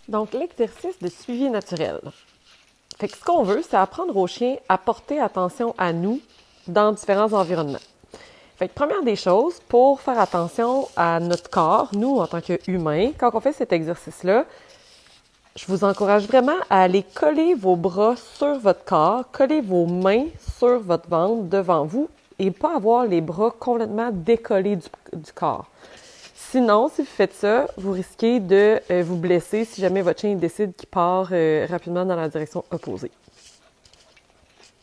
Donc, l'exercice de suivi naturel. Fait que ce qu'on veut, c'est apprendre au chien à porter attention à nous dans différents environnements. Fait que première des choses, pour faire attention à notre corps, nous, en tant qu'humains, quand on fait cet exercice-là, je vous encourage vraiment à aller coller vos bras sur votre corps, coller vos mains sur votre ventre devant vous et pas avoir les bras complètement décollés du corps. Sinon, si vous faites ça, vous risquez de vous blesser si jamais votre chien décide qu'il part rapidement dans la direction opposée.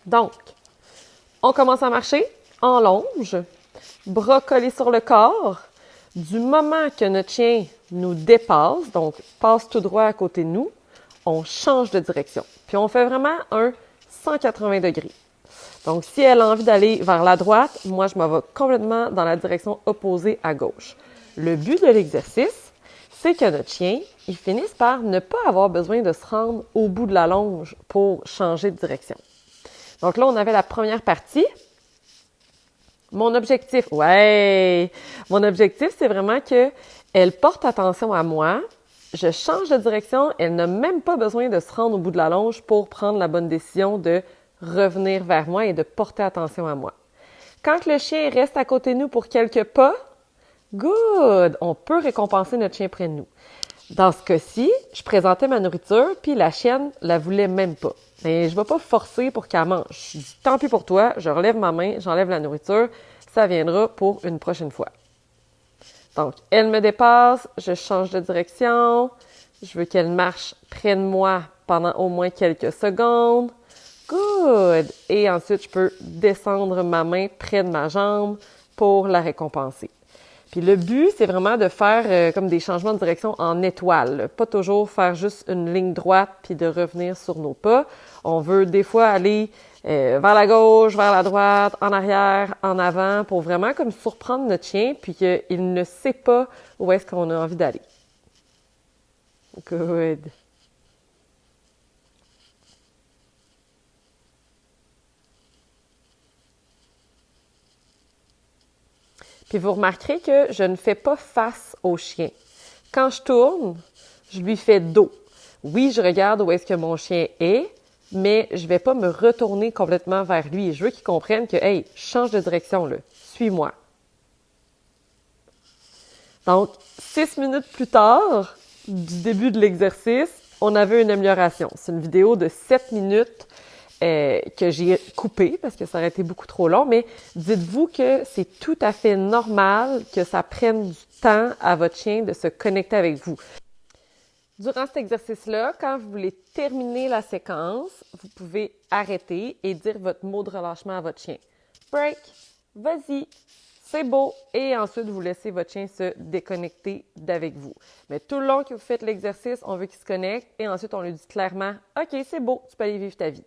Donc, on commence à marcher en longe, bras collés sur le corps. Du moment que notre chien nous dépasse, donc passe tout droit à côté de nous, on change de direction. Puis on fait vraiment un 180 degrés. Donc, si elle a envie d'aller vers la droite, moi, je m'en vais complètement dans la direction opposée à gauche. Le but de l'exercice, c'est que notre chien, il finisse par ne pas avoir besoin de se rendre au bout de la longe pour changer de direction. Donc là, on avait la première partie. Mon objectif, c'est vraiment qu'elle porte attention à moi. Je change de direction. Elle n'a même pas besoin de se rendre au bout de la longe pour prendre la bonne décision de revenir vers moi et de porter attention à moi. Quand le chien reste à côté de nous pour quelques pas, good! On peut récompenser notre chien près de nous. Dans ce cas-ci, je présentais ma nourriture, puis la chienne la voulait même pas. Mais je ne vais pas forcer pour qu'elle mange. Je dis, tant pis pour toi, je relève ma main, j'enlève la nourriture, ça viendra pour une prochaine fois. Donc, elle me dépasse, je change de direction, je veux qu'elle marche près de moi pendant au moins quelques secondes. Good! Et ensuite, je peux descendre ma main près de ma jambe pour la récompenser. Puis le but, c'est vraiment de faire comme des changements de direction en étoile. Pas toujours faire juste une ligne droite puis de revenir sur nos pas. On veut des fois aller vers la gauche, vers la droite, en arrière, en avant, pour vraiment comme surprendre notre chien puis qu'il ne sait pas où est-ce qu'on a envie d'aller. Good. Puis vous remarquerez que je ne fais pas face au chien. Quand je tourne, je lui fais dos. Oui, je regarde où est-ce que mon chien est, mais je vais pas me retourner complètement vers lui. Je veux qu'il comprenne que, hey, change de direction, là. Suis-moi. Donc, 6 minutes plus tard, du début de l'exercice, on avait une amélioration. C'est une vidéo de 7 minutes que j'ai coupée parce que ça aurait été beaucoup trop long, mais dites-vous que c'est tout à fait normal que ça prenne du temps à votre chien de se connecter avec vous. Durant cet exercice-là, quand vous voulez terminer la séquence, vous pouvez arrêter et dire votre mot de relâchement à votre chien. Break, vas-y, c'est beau. Et ensuite, vous laissez votre chien se déconnecter d'avec vous. Mais tout le long que vous faites l'exercice, on veut qu'il se connecte et ensuite, on lui dit clairement « OK, c'est beau, tu peux aller vivre ta vie ».